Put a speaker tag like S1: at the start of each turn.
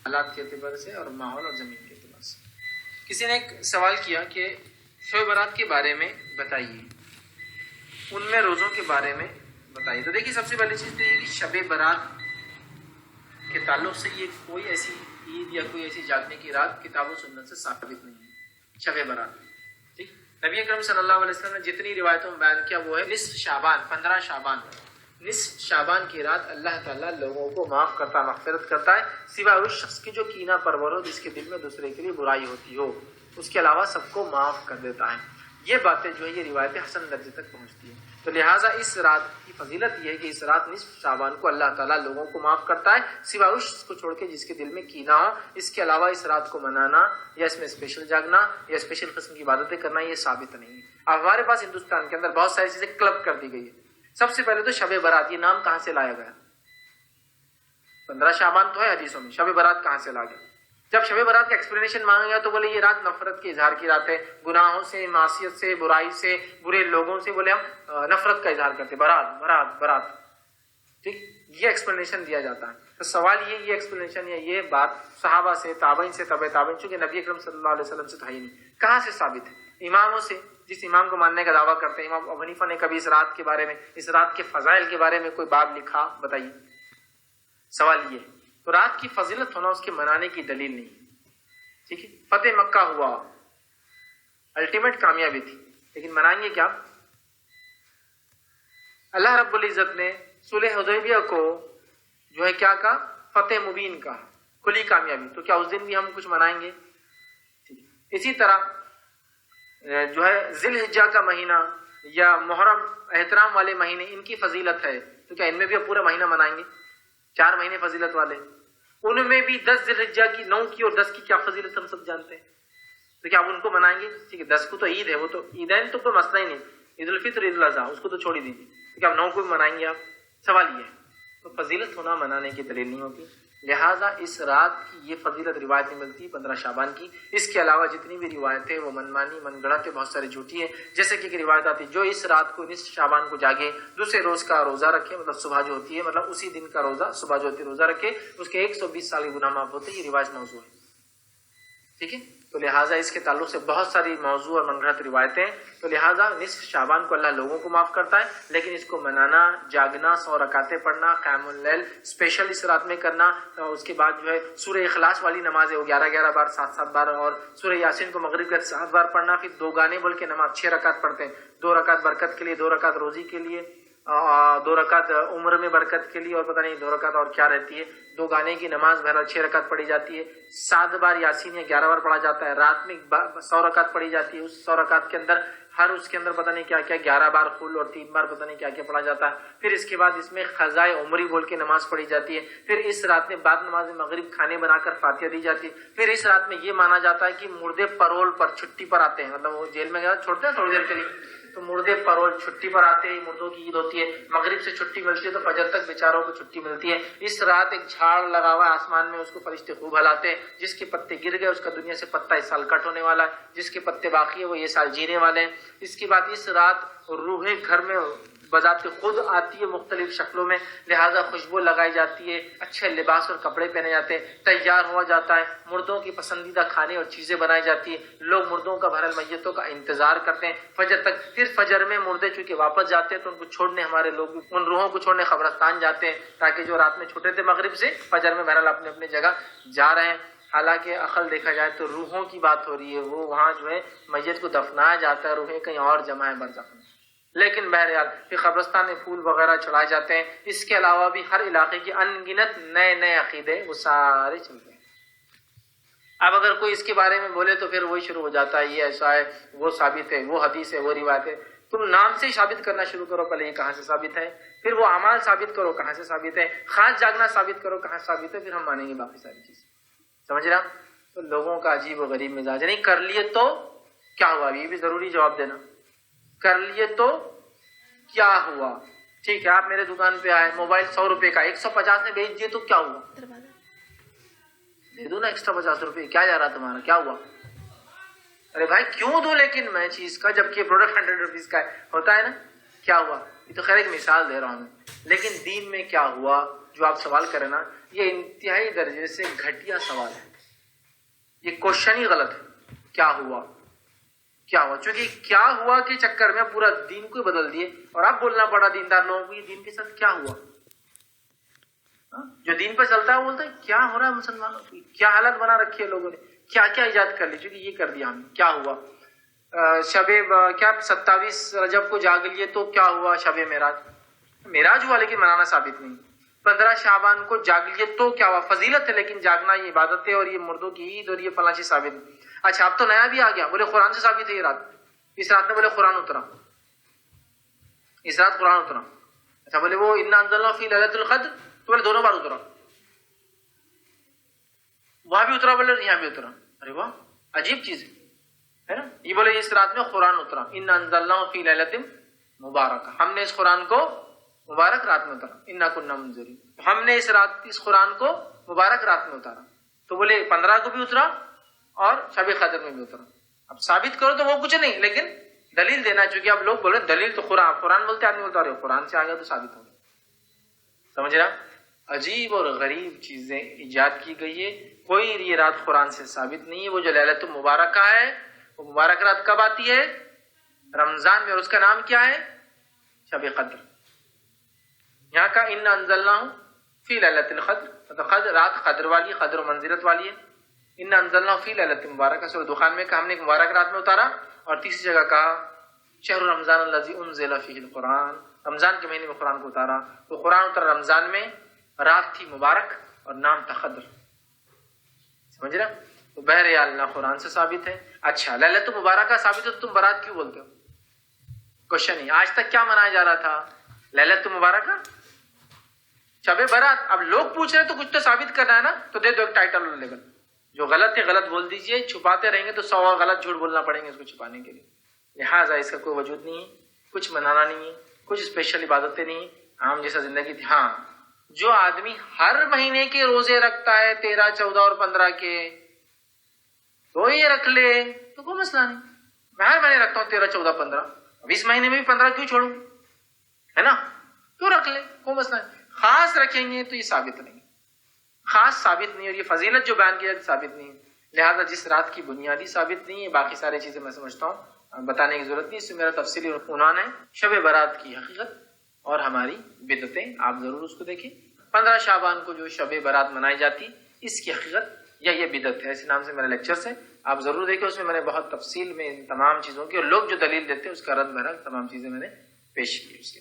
S1: حالات کے اعتبار سے اور ماحول اور زمین کے اعتبار سے۔ کسی نے ایک سوال کیا کہ شب برات کے بارے میں بتائیے، ان میں روزوں کے بارے میں بتائیے۔ تو دیکھیے سب سے پہلی چیز تو یہ کہ شب برات کے تعلق سے یہ کوئی ایسی عید یا کوئی ایسی جاگنے کی رات کتاب و سنت سے ثابت نہیں ہے شب برات۔ ٹھیک، نبی اکرم صلی اللہ علیہ وسلم نے جتنی روایتوں میں بیان کیا وہ ہے نصف شعبان، 15 شعبان، نصف شعبان کی رات اللہ تعالیٰ لوگوں کو معاف کرتا، مغفرت کرتا ہے، سوائے اس شخص کی جو کینہ پرور ہو، جس کے دل میں دوسرے کے لیے برائی ہوتی ہو، اس کے علاوہ سب کو معاف کر دیتا ہے۔ یہ باتیں جو ہے یہ روایتیں حسن درجے تک پہنچتی ہیں۔ تو لہٰذا اس رات کی فضیلت یہ ہے کہ اس رات نصف شعبان کو اللہ تعالیٰ لوگوں کو معاف کرتا ہے، سوائے اس شخص کو چھوڑ کے جس کے دل میں کینہ ہو۔ اس کے علاوہ اس رات کو منانا یا اس میں اسپیشل جاگنا یا اسپیشل قسم کی عبادتیں کرنا یہ ثابت نہیں ہے۔ اب ہمارے پاس ہندوستان کے اندر بہت ساری چیزیں کلب کر دی گئی ہے۔ سب سے پہلے تو شب برات، یہ نام کہاں سے لایا گیا؟ 15 شعبان تو ہے حدیثوں میں، شب برات کہاں سے لا گیا؟ جب شب برات کا ایکسپلینیشن مانگا گیا تو بولے یہ رات نفرت کے اظہار کی رات ہے، گناہوں سے، معصیت سے، برائی سے، برے لوگوں سے بولے ہم نفرت کا اظہار کرتے، برات برات برات۔ ٹھیک، یہ ایکسپلینیشن دیا جاتا ہے۔ تو سوال یہ ایکسپلینیشن یا یہ بات صحابہ سے، تابعین سے، تبع تابعین، چونکہ نبی اکرم صلی اللہ علیہ وسلم سے تو ہے ہی نہیں، کہاں سے ثابت ہے؟ اماموں سے، جس امام کو ماننے کا دعویٰ کرتے ہیں۔ امام ابو حنیفہ نے کبھی اس رات کے بارے میں، اس رات کے فضائل کے بارے میں کوئی باب لکھا؟ بتائیے۔ سوال یہ ہے، تو رات کی فضیلت ہونا اس کے منانے کی دلیل نہیں ہے۔ ٹھیک ہے، فتح مکہ ہوا، الٹیمیٹ کامیابی تھی، لیکن منائیں گے کیا؟ اللہ رب العزت نے صلح حدیبیہ کو جو ہے کیا کہا؟ فتح مبین کہا، کھلی کامیابی۔ تو کیا اس دن بھی ہم کچھ منائیں گے؟ اسی طرح جو ہے ذی الحجہ کا مہینہ یا محرم احترام والے مہینے، ان کی فضیلت ہے، تو کیا ان میں بھی اب پورا مہینہ منائیں گے؟ 4 مہینے فضیلت والے، ان میں بھی 10 ذی الحجہ کی، 9 کی اور 10 کی کیا فضیلت ہم سب جانتے ہیں، تو کیا اب ان کو منائیں گے؟ ٹھیک ہے، 10 کو تو عید ہے، وہ تو عیدین تو کوئی مسئلہ ہی نہیں، عید الفطر، عید الاضحیٰ، اس کو تو چھوڑ ہی دیجیے، تو کیا اب 9 کو بھی منائیں گے آپ؟ سوال یہ ہے، تو فضیلت ہونا منانے کی دلیل نہیں ہوتی، لہٰذا اس رات کی یہ فضیلت روایت میں ملتی 15 شعبان کی۔ اس کے علاوہ جتنی بھی روایتیں وہ من مانی، من گڑھت، بہت ساری جھوٹی ہیں۔ جیسے کہ ایک روایت آتی ہے جو اس رات کو نصف شعبان کو جاگے، دوسرے روز کا روزہ رکھے، مطلب صبح جو ہوتی ہے، مطلب اسی دن کا روزہ، صبح جو ہوتی ہے روزہ رکھے، اس کے 120 سال کے گناہ معاف ہوتے ہیں۔ یہ روایت موضوع ہے، ٹھیک ہے۔ تو لہٰذا اس کے تعلق سے بہت ساری موضوع اور من گھڑت روایتیں، تو لہٰذا نصف شعبان کو اللہ لوگوں کو معاف کرتا ہے، لیکن اس کو منانا، جاگنا، 100 رکعتیں پڑھنا، قیام اللیل اسپیشل اس رات میں کرنا، اس کے بعد جو ہے سورہ اخلاص والی نماز ہے وہ 11 بار، 7 بار، اور سورہ یاسین کو مغرب کے 7 بار پڑھنا، پھر 2 گانے بول کے نماز 6 رکعت پڑھتے ہیں، 2 رکعت برکت کے لیے، 2 رکعت روزی کے لیے، 2 رکعت عمر میں برکت کے لیے، اور پتہ نہیں 2 رکعت اور کیا رہتی ہے، 2 گانے کی نماز بہرحال 6 رکعت پڑھی جاتی ہے، 7 بار یاسین یا 11 بار پڑھا جاتا ہے، رات میں 100 رکعت پڑھی جاتی ہے، اس 100 رکعت کے اندر ہر اس کے اندر پتہ نہیں کیا کیا، 11 بار قل اور 3 بار پتہ نہیں کیا کیا پڑھا جاتا ہے۔ پھر اس کے بعد اس میں قضائے عمری بول کے نماز پڑھی جاتی ہے، پھر اس رات میں بعد نماز مغرب کھانے بنا کر فاتحہ دی جاتی ہے، پھر اس رات میں یہ مانا جاتا ہے کہ مردے پرول پر چھٹی پر آتے ہیں، مطلب وہ جیل میں گیا چھوڑتے ہیں تھوڑی دیر کے لیے، تو مردے پرول چھٹی پر آتے ہیں، مردوں کی عید ہوتی ہے، مغرب سے چھٹی ملتی ہے تو فجر تک بیچاروں کو چھٹی ملتی ہے۔ اس رات ایک جھاڑ لگا ہوا ہے آسمان میں، اس کو فرشتے خوب ہلاتے ہیں، جس کے پتے گر گئے اس کا دنیا سے پتا اس سال کٹ ہونے والا ہے، جس کے پتے باقی ہے وہ یہ سال جینے والے ہیں۔ اس کے بعد اس رات روحیں گھر میں بذات خود آتی ہے مختلف شکلوں میں، لہذا خوشبو لگائی جاتی ہے، اچھے لباس اور کپڑے پہنے جاتے ہیں، تیار ہوا جاتا ہے، مردوں کی پسندیدہ کھانے اور چیزیں بنائی جاتی ہیں، لوگ مردوں کا بہرحال میتوں کا انتظار کرتے ہیں فجر تک، پھر فجر میں مردے چونکہ واپس جاتے ہیں تو ان کو چھوڑنے ہمارے لوگ ان روحوں کو چھوڑنے قبرستان جاتے ہیں، تاکہ جو رات میں چھوٹے تھے مغرب سے فجر میں بہرحال اپنے اپنے جگہ جا رہے ہیں۔ حالانکہ عقل دیکھا جائے تو روحوں کی بات ہو رہی ہے، وہ وہاں جو ہے میت کو دفنایا جاتا ہے، روحیں کہیں اور جمع ہیں برزخ میں، لیکن بہرحال پھر قبرستان میں پھول وغیرہ چڑھائے جاتے ہیں۔ اس کے علاوہ بھی ہر علاقے کی ان گنت نئے نئے عقیدے وہ سارے چلتے ہیں۔ اب اگر کوئی اس کے بارے میں بولے تو پھر وہی شروع ہو جاتا ہے، یہ ایسا ہے، وہ ثابت ہے، وہ حدیث ہے، وہ روایت ہے۔ تم نام سے ثابت کرنا شروع کرو، پہلے یہ کہاں سے ثابت ہے، پھر وہ اعمال ثابت کرو کہاں سے ثابت ہے، خاص جاگنا ثابت کرو کہاں ثابت ہے، پھر ہم مانیں گے باقی ساری چیزیں۔ سمجھ رہا؟ تو لوگوں کا عجیب و غریب مزاج ہے، نہیں کر لیے تو کیا ہوا، یہ بھی ضروری جواب دینا، کر لیے تو کیا ہوا؟ ٹھیک ہے، آپ میرے دکان پہ آئے، موبائل 100 روپے کا 150 میں بیچ دیے تو کیا ہوا؟ دے دو نا ایکسٹرا 50 روپے، کیا جا رہا تمہارا، کیا ہوا؟ ارے بھائی کیوں دو لیکن میں چیز کا، جبکہ پروڈکٹ 100 روپیز کا ہوتا ہے نا، کیا ہوا؟ یہ تو خیر ایک مثال دے رہا ہوں میں، لیکن دین میں کیا ہوا جو آپ سوال کریں نا یہ انتہائی درجے سے گھٹیا سوال ہے، یہ کوشچن ہی غلط ہے. کیا ہوا کیا ہوا، چونکہ کیا ہوا کے چکر میں پورا دین کو بدل دیے اور اب بولنا پڑا دیندار لوگوں کو یہ دین کے ساتھ کیا ہوا. جو دین پر چلتا ہے وہ بولتا ہے کیا ہو رہا ہے مسلمانوں کی، کیا حالت بنا رکھی ہے لوگوں نے، کیا کیا ایجاد کر لی، چونکہ یہ کر دیا ہم نے. کیا ہوا شب کیا 27 رجب کو جاگ لیے تو کیا ہوا شب معراج ہوا لیکن منانا ثابت نہیں. 15 شعبان کو جاگ لیے تو کیا ہوا، فضیلت ہے لیکن جاگنا یہ عبادت ہے اور یہ مردوں کی عید اور یہ فلاں چیز ثابت نہیں. اچھا اب تو نیا بھی آ گیا، بولے قرآن سے ثابت ہے یہ رات، اس رات میں بولے قرآن اترا، اس رات قرآن اترا. اچھا بولے وہ انا انزلنا فی لیلۃ القدر تو بولے دونوں بار اترا، وہاں بھی اترا بولے یہاں بھی اترا. ارے واہ عجیب چیز ہے نا. یہ بولے اس رات میں قرآن اترا، انا انزلنا فی لیلۃ مبارکہ، ہم نے اس قرآن کو مبارک رات میں اتارا، انا کنا منذرین، ہم نے اس قرآن کو مبارک رات میں اتارا. تو بولے 15 کو بھی اترا اور شب قدر میں بھی اترا. اب ثابت کرو تو وہ کچھ نہیں لیکن دلیل دینا، چونکہ اب لوگ بولے دلیل تو قرآن بولتے آدمی بولتا رہے قرآن سے آ گیا تو ثابت ہو گیا. سمجھ رہا، عجیب اور غریب چیزیں ایجاد کی گئی ہے. کوئی یہ رات قرآن سے ثابت نہیں ہے. وہ جو لیلۃ المبارکہ ہے وہ مبارک رات کب آتی ہے؟ رمضان میں، اور اس کا نام کیا ہے؟ شب قدر. یہاں کا انا انزلناہ فی لیلۃ القدر، مطلب قدر رات قدر والی، قدر و منزلت والی ہے. انا انزلناہ فی لیلۃ مبارکہ سورۃ دخان میں کہا ہم نے ایک مبارک رات میں اتارا. اور تیسری جگہ کہا شہر رمضان الذی انزل فیہ القرآن، رمضان کے مہینے میں قرآن کو اتارا. تو قرآن اترا رمضان میں، رات تھی مبارک اور نام تھا قدر. سمجھ رہا؟ تو بہرحال نہ قرآن سے ثابت ہے. اچھا لیلۃ مبارکہ ثابت ہے تو تم برات کیوں بولتے ہو؟ کوشچن ہی آج تک کیا منایا جا رہا تھا؟ لیلۃ مبارکہ، شب برات. اب لوگ پوچھ رہے تو کچھ تو ثابت کرنا ہے نا، تو دے دو ایک ٹائٹل لے کر، جو غلط ہے غلط بول دیجئے. چھپاتے رہیں گے تو 100 اور غلط جھوٹ بولنا پڑیں گے اس کو چھپانے کے لیے. لہٰذا اس کا کوئی وجود نہیں ہے، کچھ منانا نہیں ہے، کچھ اسپیشل عبادتیں نہیں ہیں، عام جیسا زندگی تھی. ہاں جو آدمی ہر مہینے کے روزے رکھتا ہے 13 14 اور 15 کے تو یہ رکھ لے تو کوئی مسئلہ نہیں. میں ہر مہینے رکھتا ہوں 13 14 15، اب اس مہینے میں بھی 15 کیوں چھوڑوں، ہے نا؟ کیوں رکھ لے، کوئی مسئلہ نہیں. خاص رکھیں گے تو یہ ثابت نہیں، خاص ثابت نہیں، اور یہ فضیلت جو بیان کی ہے ثابت نہیں. لہذا جس رات کی بنیادی ثابت نہیں ہے، باقی ساری چیزیں میں سمجھتا ہوں بتانے کی ضرورت نہیں. اس سے میرا تفصیلی عنوان ہے شب برات کی حقیقت اور ہماری بدعتیں. آپ ضرور اس کو دیکھیں. 15 شعبان کو جو شب برات منائی جاتی اس کی حقیقت یا یہ بدعت ہے، ایسے نام سے میرا لیکچرز ہے، آپ ضرور دیکھیں. اس میں نے بہت تفصیل میں ان تمام چیزوں کی، اور لوگ جو دلیل دیتے ہیں اس کا رد بھرا تمام چیزیں میں نے پیش کی اس کے.